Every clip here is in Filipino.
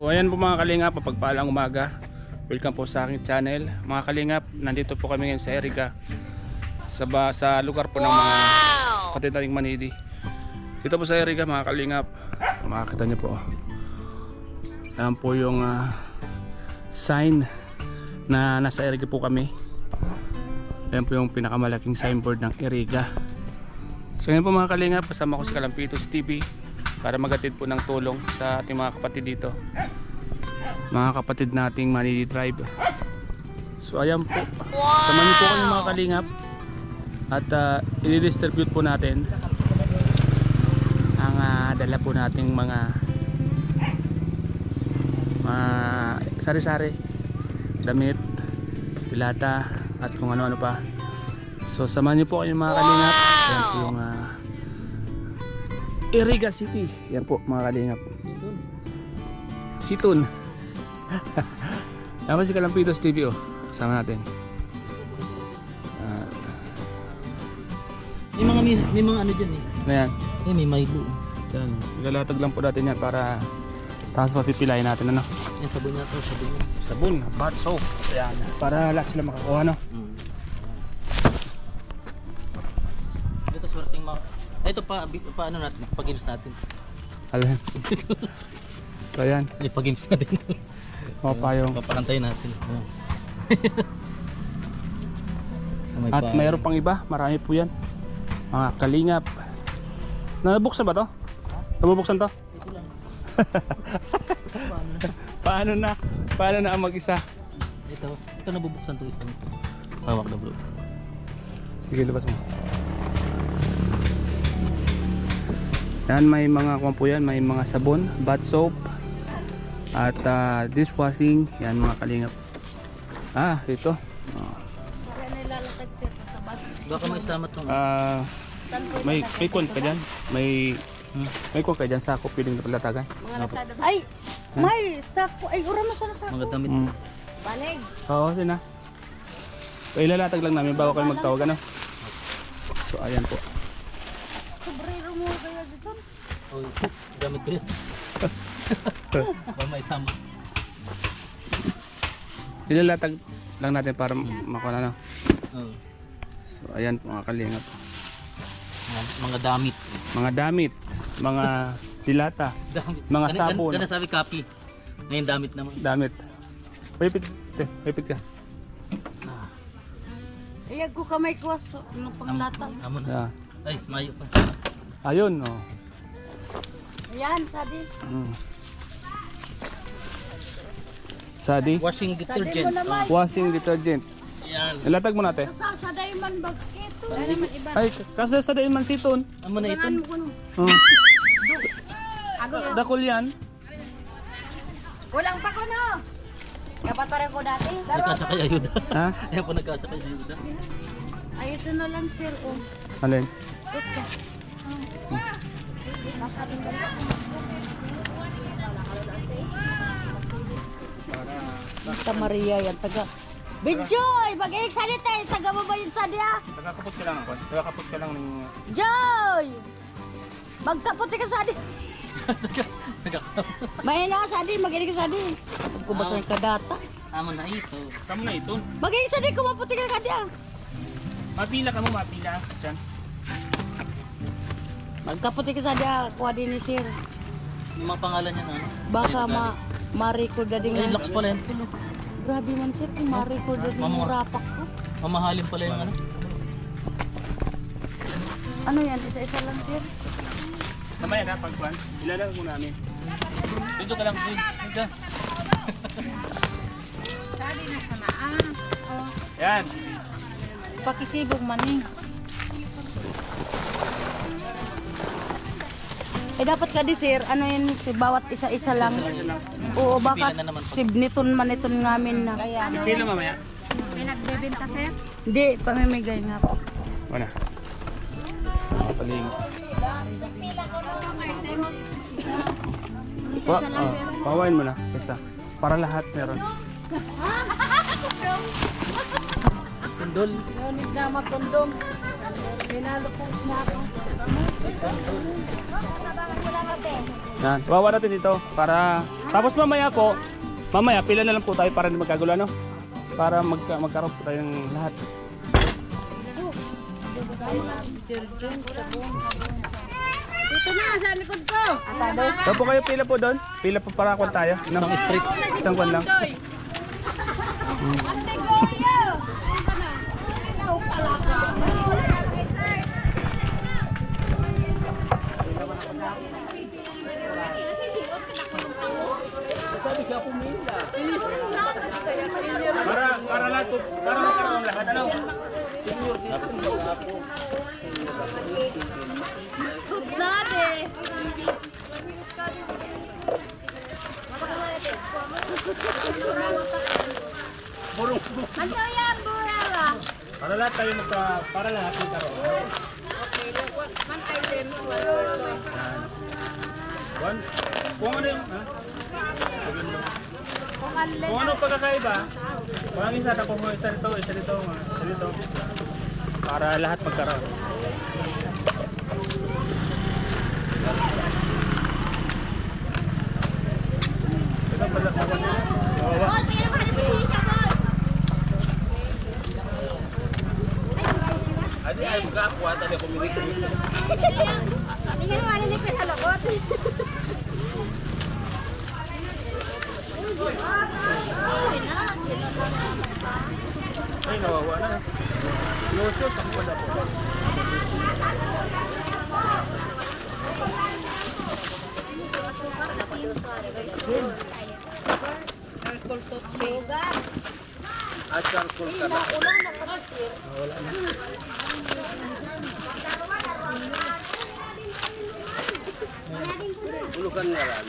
So ayan po mga kalingap, pagpalang umaga. Welcome po sa aking channel. Mga kalingap, nandito po kami ngayon sa Erica, sa lugar po ng mga kapatid nating Manidi. Dito po sa Erica mga kalingap, makakita nyo po. Ayan po yung sign na nasa Erica po kami. Ayan po yung pinakamalaking signboard ng Erica. So ayan po mga kalingap, kasama ko si Kalampitos TV para magatid po ng tulong sa ating mga kapatid dito, mga kapatid nating Manidi Tribe. So ayan po, samahan niyo po kami mga kalingap at i-distribute po natin ang dala po nating mga sari-sari, damit, pilata at kung ano-ano pa. So samahan niyo po kayo mga kalingap. Ayan po yung Erica City. Yan po mga kalingap. Situn. Naman si Kalampitos TV oh. Kasama natin. May mga ano dyan eh. Ano yan? May Milo. Yan. Ilalatag lang po natin yan para tapos mapipilayin natin ano. Yan, sabon na ito, sabon na. Sabon, bath soap. Ayan. Para lahat sila makakuha no. Ito swerteng ito pa ano natin, pag-games natin. Alin. So ayan. Pag-games natin. Papayong. Papakantayin natin. At mayroon pang iba, marami po yan. Mga kalingap. Nabuksan ba to? Nabubuksan to? Ito lang. Paano na ang mag-isa? Ito nabubuksan to ito. Hawak na bro. Sige, labas mo. Yan, may mga kumpo yan, may mga sabon, bath soap at dishwashing. Yan mga kalingap. Ito. Baka may isama itong May kon ka dyan. May kon ka dyan, sako piling na palatagan. Ay, may sako. Ay, ura mo sa sako. mga damit. Banig. Oo, sina. So, ilalatag lang namin bago kayo magtawag ano. So ayan po. Sobrero mo kaya dito. Oh, gamit ko yun. Baka may isama. Ilalatag lang natin para makuha na. Oh. So ayan po mga kalingap. Mga damit. Mga damit, mga dilata, Damit. mga sabon. Ganun sabi copy. Ngayon damit naman. Damit. Pipit ka. Iyag ko kamay ko ano panglatag. Amo na. Yeah. Ay, mayo pa. Ayun oh. Ayan, sabi. Sadi, Washing Sabi detergent. mo naman. washing detergent. Yan. Ilatag mo natin. Sa diamond bag ito. Wala naman iba. Ay, kasi sa dain man siton. Amo na ito. Tangan mo kuno. Ano? Dakol yan. Kulang pa ko no. Dapat pa rin ko dati. Nagkasakay ayuda. Ha? Ayan po nagkasakay ayuda. Ay, ito na lang sir. Alin? Ito. Santa Maria yan, taga Bijoy! Mag-iik salita eh, taga mo ba yun sa diya? Nagkakapot ka lang ako. Nagkakapot ka lang ng... Joy! Magkaputi ka sa di. Mahina sa di, mag-iik sa di. Pag ko ba sa kadata? Amo na ito. Saan mo na ito? Mag-iik sa di, kumaputi ka ka diya. Mapila ka mo, mapila. Diyan. Magkaputi ka sa diya, kuha din ni sir. Yung mga pangalan niya na ano? Baka ma-record na din. Ay, locks pala yan. Grabe man sir, kung ma-record na din yung rapak ko. Mamahalin pala yung ano? Ano yan, isa-isa lang sir? Mamaya na, pagkuhan. Ilalag mo namin. Dito ka lang. Dito. Sabi na sana Yan. pakisibog man eh. Eh dapat ka di sir, ano yun, si bawat isa-isa lang. Oo, baka Pila na naman. sibniton man iton ngamin na. Pila mamaya. May nagbebenta sir? Hindi, pamimigay nga po. Wala. Paling. Isa-isa lang sir. Pawain mo na. Isa. Para lahat meron. Tindol. Ngunit na matundong. Pinalo po na ako. Yan, wawa natin dito para tapos mamaya pila na lang po tayo para hindi magkagulo ano. Para magkaroon po tayo ng lahat. Dito na, sa likod ko. Atado. So po kayo pila po doon. Pila po para kwan tayo. No? Isang street. Isang kwan lang. Para lahat po, para magkaroon lahat ano. Ano yan, burara? Para lahat tayo para lahat magkaroon. One item, One. Kung ano yung, ha? Kung unless. Kung ano pagkakaiba, parang isa na kung isa dito, isa dito. Para lahat magkaroon. Ito pala sa kanya. Bol, mayroon ka na siya, Bol. Adi ay mga ako ata ni kumili. Hindi nga naman nilipin sa loob. Ay, nawawa na. Lusot, ako pala po. Asar kul ka na. Bulukan nga lang.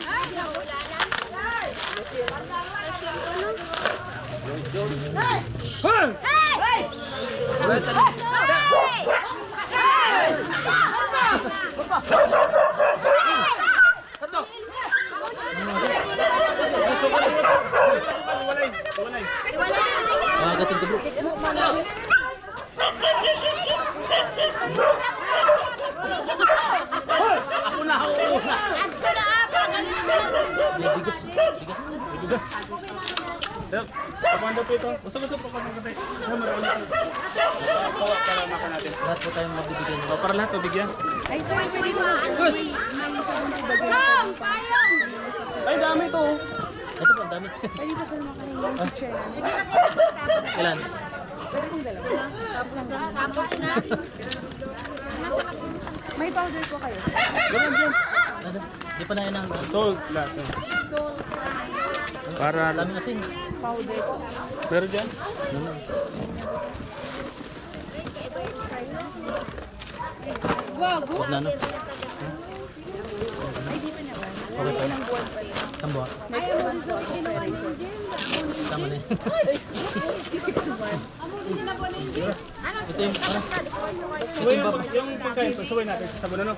Magating ka bro. Ako na ako una. Pamando po ito. Gusto po kami katay. Marami ito. Para makan natin. Lahat po tayong magbibigyan. Para lahat pabigyan. Ay, sorry, Ay, dami ito. Ito po, ang dami. Ilan? Tapos na. May powder po kayo. Ganun dyan. Ano? Di pa na yan ang Salt lahat. Para daming asin. pero dyan. Huwag na, no? Okay pa. Ang buwan. Tama na yun. Ito yung, ano? Ito yung baba. Yung pagkain, suway natin sa sabon ano?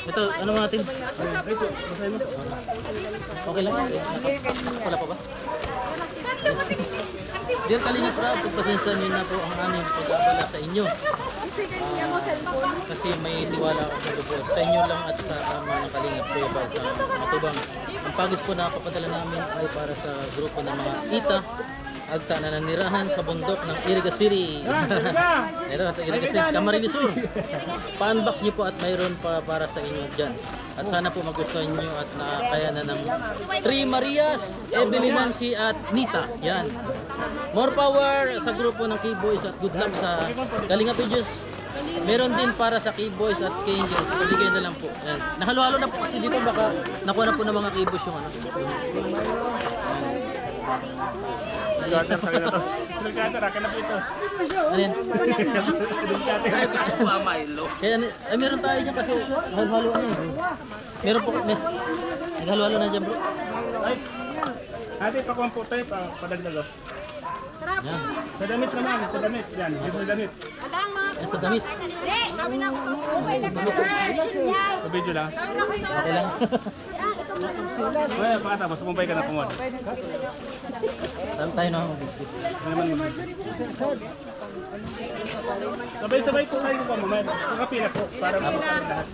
Ito, ano natin? Ito, basahin mo. Okay lang. Wala pa ba? Dear Kalingap Rab, pagpasensya niyo na po ang aming pag-abala sa inyo. Kasi may tiwala ako sa lubos. Sa inyo lang at sa mga Kalingap Beba sa Matubang. Ang pagis po na papadala namin ay para sa grupo ng mga tita agta na nanirahan sa bundok ng Iriga City. Ito, Iriga City, Camarines Sur. Pa-unbox niyo po at mayroon pa para sa inyo dyan. At sana po magustuhan nyo at nakakayanan ng 3 Marias, Evelyn, Nancy at Nita. Yan. More power sa grupo ng K-Boys at good luck sa Kalingap Pages. Meron din para sa K-Boys at K-Angels. Pabigay na lang po. Yan. Nahalo-halo na po kasi dito baka nakuha na po ng mga K-Boys yung ano. Silkater, sa kanya to. Silkater, akin na po ito. Ano yan? Ay ko pa Milo. Kaya, ay meron tayo dyan kasi halo-halo na eh. Meron po, naghalo-halo na dyan bro. Ay, ate, pakuha po tayo, padagdag. Yan. Sa damit naman, sa damit. Yan, yung sa damit. Yan sa damit. Sa video lang. Okay lang. Ay, pakatapos, sumumpay ka na kumod. Saan tayo na magbigit? Sabay-sabay po tayo pa mamaya. Nakapila po para makapila lahat.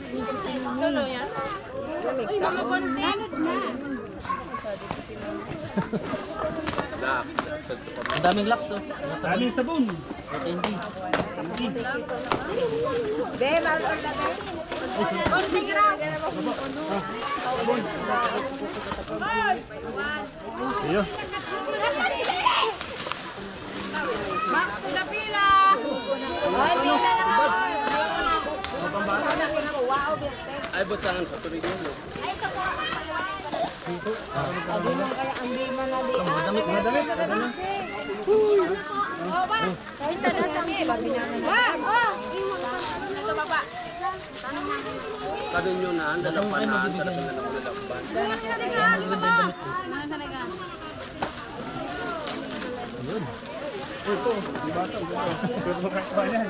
Ang daming lax oh. Daming sabon. Okay, hindi. Iyo. Ay, butangan sa tuloy yun. Madamit, madamit. Kadun yun na, ang dalapan na, ang dalapan na dalapan. Yun. Pero makakawa yan.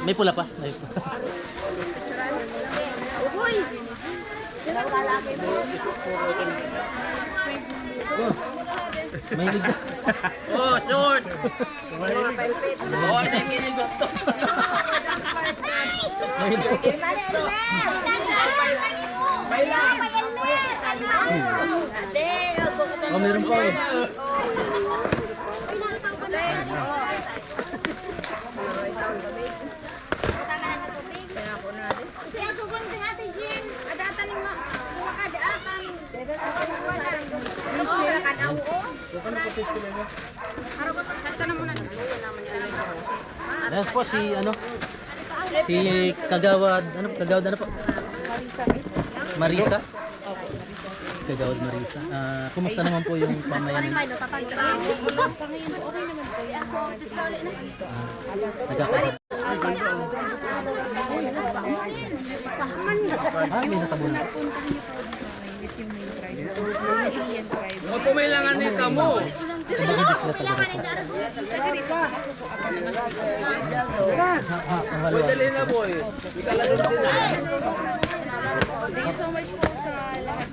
May pula pa. May May ligda. Oh, short! Oh, sa inyo gusto. May ligda. Oh, meron pa eh. Ayan po si ano? Si Kagawad, Kagawad ano po? Marisa. Kagawad Marisa. Kumusta naman po yung pamayanan? Nagkakaroon. May natabunan. Huwag pumilangan dito mo. Kumbaga di sila taga rito. Ang Boy, haluan. dali na boy. Hindi ka lalo din na. Thank you so much po sa lahat.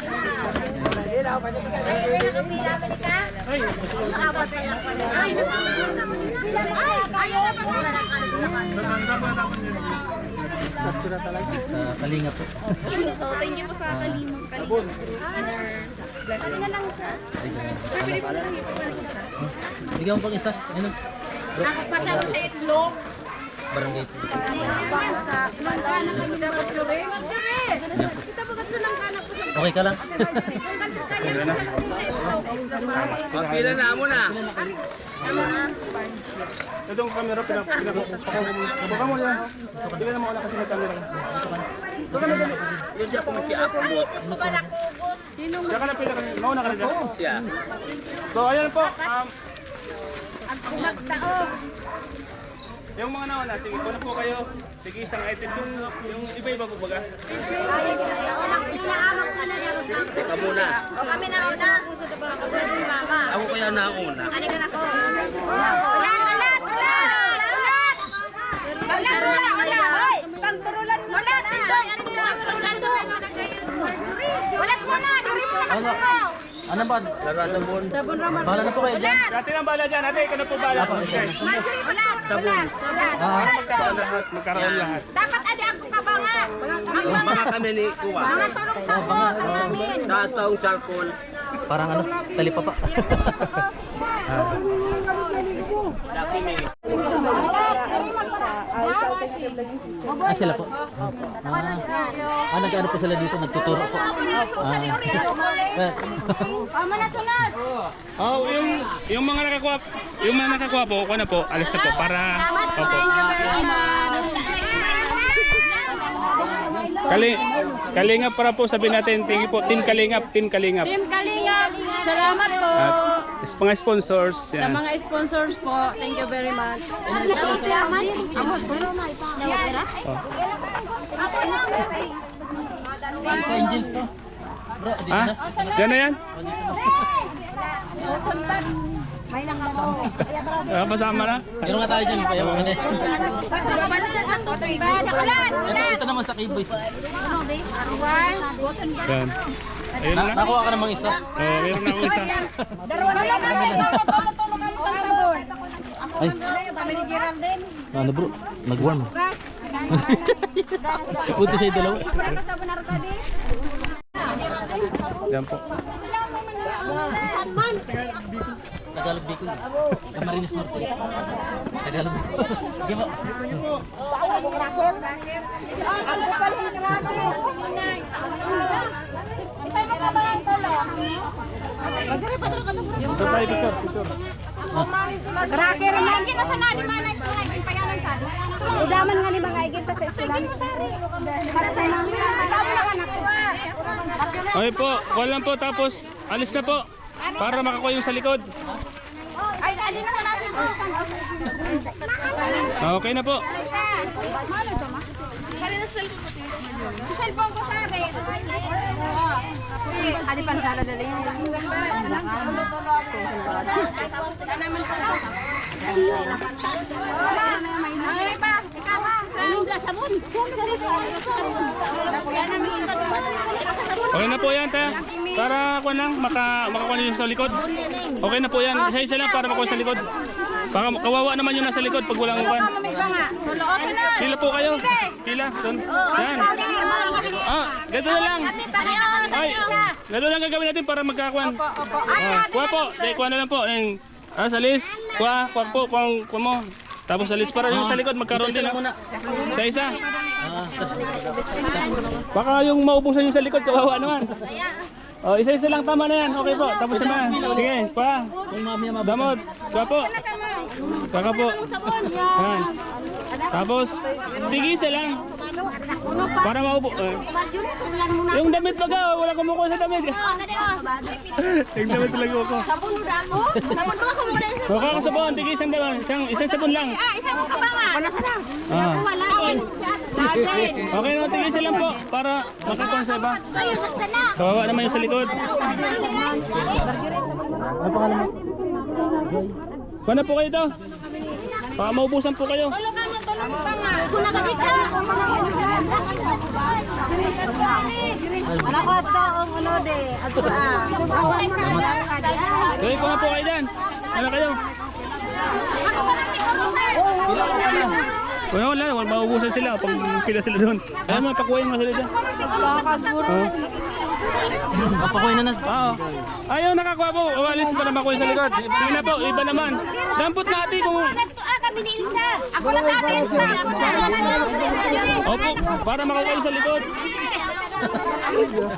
Sa Kalinga po. So, thank you po sa Kalimang Kalimang. Blessing. Pwede po lang ito ng isa. Bigyan mo pang isa. Ano? Nakapasaro sa itlog. Barangay. Okay ka lang? Pila na. Magpila na mo na. Itong camera, pinapaka mo yan. Pila na mo na kasi may camera. Yun dyan ko magki-upload. Diyan ka na pila kanina. Mauna ka na dyan. Siya. So ayan po. Yung mga nauna, sige po na po kayo. Sige isang item. Yung iba-iba po baga. Teka muna. O kami na una. Kasunod ni mama. Ako kaya nauna. Ano ka na ko? Ulat! Ulat! Ulat! Ulat! Pagturulan mo. Ulat! Ulat mo na! Diri mo na Ano? Ano ba? Laruan sa buwan. Bahala na po kayo dyan. Dati lang bala dyan. Ate, ikaw na po bala. Okay. Ulat! Ulat! Ulat! Magkaroon lahat. Dapat adi ako ka ba nga? Yung mga kami ni Kuwa. Mga tulong sa namin. Sa taong charcoal. Parang ano? Talipapa. Dati may. Sila po. Nag-ano po sila dito? Nagtuturo po. Pama na sunod. Oh, yung mga nakakuha po, kuha na po, alis na po para opo. Kalingap para po sabihin natin, thank you po, Team Kalingap, Team Kalingap. Team Kalingap, salamat po At mga sponsors, sa yan. mga sponsors po. Thank you very much. Sa Angels to. Bro, dito Ha? na. Yan na yan? May nang mo. Pasama na. Meron nga tayo dyan, kaya mo kanina. Ito naman sa K-Boys. Yan. Ayun na. Nakuha ka namang isa. Oh, meron na ako isa. Ay. Ano bro? Nag-warm. Buti sa'yo dalawa. Yan po. Tagalog Bicol. Camarines Norte. Tagalog Bicol. Sige po. Ito tayo, Victor. Cracker man gina sa nani manay sa payanan sa. Udaman nga ni mga igit sa istulan. Para sa mga anak ko. Okay po, call lang po tapos alis na po. Para makakuha yung sa likod. Ay, alin na natin po. Okay na po. Malo to ma. Cellphone ko sa rin. Adi pan sala dali yung Okay na po yan, ta. Para ako lang makakuha yung sa likod. Okay na po yan. Isa-isa lang para makuha sa likod. Baka kawawa naman yung nasa likod pag walang upan. Pila po kayo. Pila. Doon. Yan. Ganito na lang. Ay, ganito lang gagawin natin para magkakuan. Kuha po. Kuha na lang po. Salis. Kuha po. Kuha mo. Tapos salis para yung sa likod magkaroon din. Isa-isa. Baka yung maubusan yung sa likod kawawa naman. Isa-isa lang, tama na yan. Okay po, tapos na. Sige, pa. Damot. Kuha po. Saka po. Yan. Tapos, tigisa lang. Para maubo. Yung damit baga, wala kumukuha sa damit. Yung damit lang ko. Sabon ako. Sabon ko muna. Mukha ka sabon, tigisan daw. Isang sabon lang. Isang ka ba nga? Wala ka na. Wala din. Okay na, tigisan lang po. Para makakuha sa iba. Kayo sa sana. Kawawa naman yung sa likod. Ano pa ka naman? Kuha na po kayo ito. Baka maubusan po kayo. Kuna ka dito. Wala ko ito ang ulo de. Ato Okay, kuha po kayo dyan. Ano kayo? Wala, maubusan sila pag pila sila doon. Ayaw mo, pakuhain mo sila dyan. Papakuha na na. Oo. Ayaw nakakuha po. Uwalis pa na makuha sa likod. Sige na po, iba naman. Dampot natin kung... kami ni Ilsa. Ako na sa atin Ilsa. Opo, para makuha sa likod.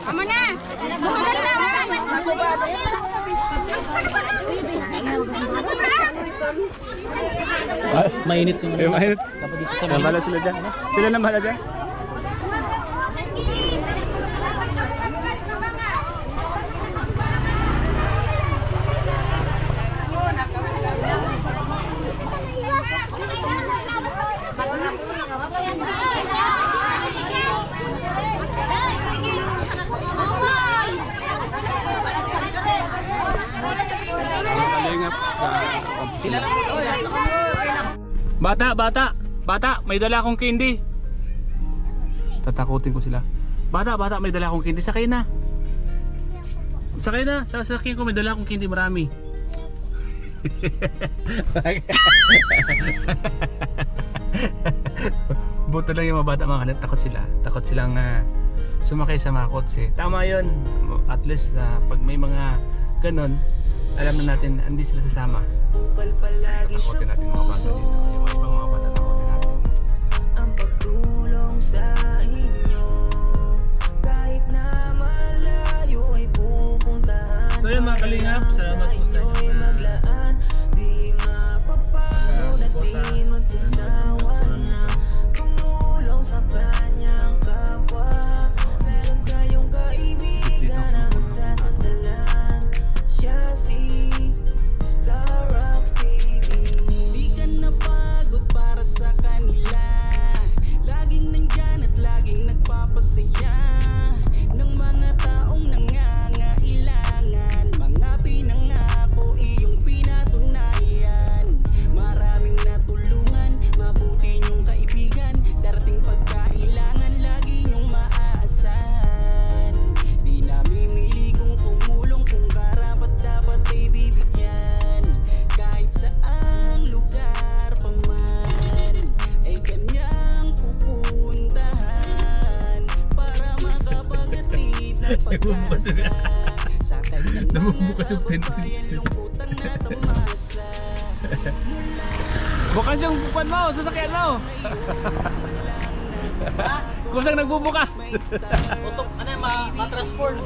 Amo na. Bukan na. Mainit yung Ay, mahirap. Nambala sila dyan. Sila nambala dyan. Bata, may dala akong candy. Tatakutin ko sila. Bata, may dala akong candy. Sakay na. Sasakyan ko, may dala akong candy, marami. Buto lang yung mga bata, mga kalat. Takot silang sumakay sa mga kotse. Tama yun. At least pag may mga ganon, alam na natin hindi sila sasama. Takotin natin mga bata dito. Yung mga ibang mga bata, takotin natin. Ang pagtulong sa inyo, kahit na malayo ay pupuntahan. So yun mga kalingap, salamat po sa inyo na Maglaan, di mapapagod at di magsasawa na tumulong sa kanyang kapwa. Meron kayong kaibigan na masasandalan. Siya si Star Rocks TV. Di ka napagod para sa kanila. Laging nandyan at laging nagpapasaya ng mga taong nangangailangan. Mga pinangako yung bukas yung bukan mo, sasakyan mo. Kusang nagbubukas. Utok, ano yung ma-transform?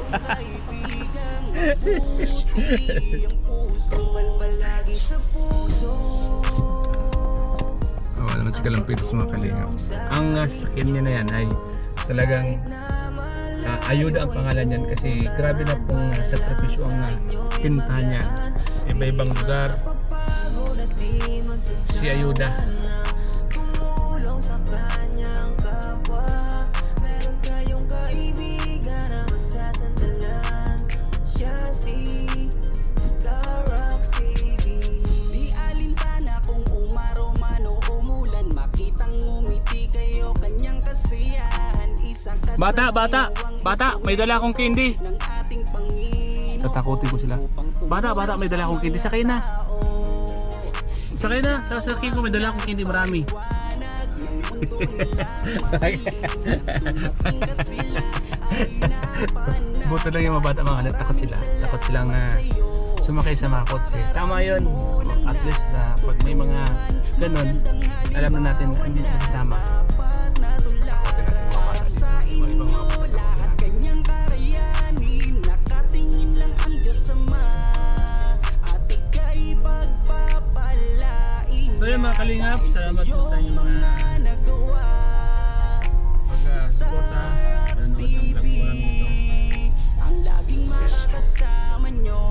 Palagi sa puso. Wala naman si Kalampitos mga kalingap. Ang sasakyan niya na yan ay talagang ayuda ang pangalan niyan kasi grabe na pong sakripisyo ang pinuntahan niya. Iba-ibang lugar. Si Ayuda. Tumulong sa kanyang kapwa. Meron kayong kaibigan na masasandalan. Siya si Star Rocks TV. Di alintana kung umaraw man o umulan. Makitang ngumiti kayo kanyang kasiyahan. Isang Bata, may dala akong candy. ng ating Panginoon. Tatakutin ko sila. Bata, may dala akong candy. Sakay na. Sasakay ko, may dala akong candy marami. Buto lang yung mga bata mga anak, takot silang sumakay sa mga kotse. Tama yun, at least pag may mga ganun, alam na natin hindi sila kasama. Takotin natin mga bata dito, mga ibang mga bata. Kanyang karayanin, nakatingin lang ang Diyos Ama. At ika'y pagpapalain. So yun mga kalingap, salamat po sa inyong mga Nagawa pag-suporta, nanonood ng vlog po namin ito. ang laging makakasama nyo.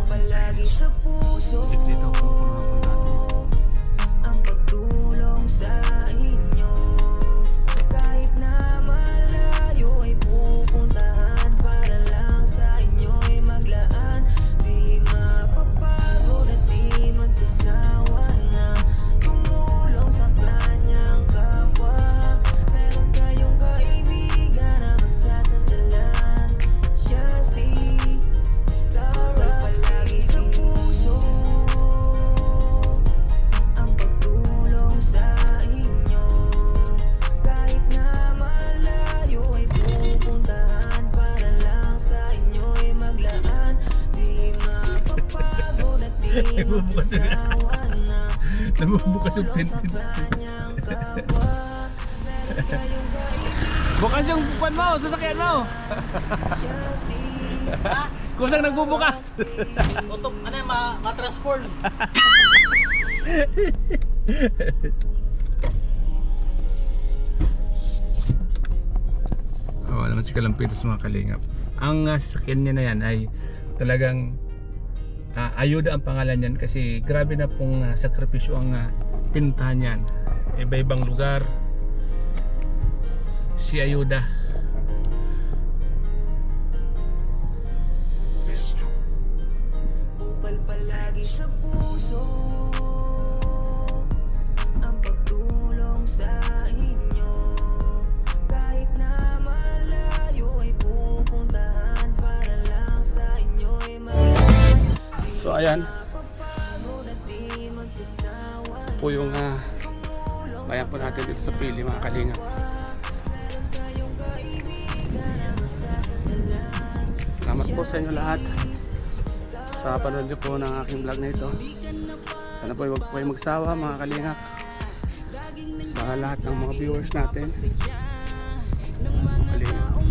Palagi sa puso Kasi dito, puno na po natin. ang pagtulong sa inyo. Kahit na malayo ay pupuntahan para lang sa inyo'y maglaan. Di mapapagod at di magsasawa na tumulong sa kanyang kapwa. Meron kayong kaibigan na masasandalan. Siya si Star Rocks palagi sa puso ang pagtulong sa inyo. Kahit na malayo ay pupuntahan para lang sa inyo'y maglaan. Di mapapagod at di magsasawa na Nabubukas yung pintin. kanyang kapwa. Bukas yung bukan mo, sasakyan mo. Siya si Kusang nagbubukas. Utok, ano yung ma-transform? Wala naman si Kalampitos mga kalingap. Ang sasakyan niya na yan ay talagang ayuda ang pangalan niyan kasi grabe na pong sakripisyo ang pinuntahan niyan. Iba-ibang lugar. Si Ayuda. upal palagi sa puso ang pagtulong sa inyo. Kahit na malayo ay pupuntahan para lang sa inyo'y maglaan. So ayan Mapapagod at di magsasawa po yung bayan po natin dito sa Pili mga kalingap. Salamat po sa inyo lahat sa panood niyo po ng aking vlog na ito. Sana po huwag po kayong magsawa mga kalingap sa lahat ng mga viewers natin. Mga kalingap.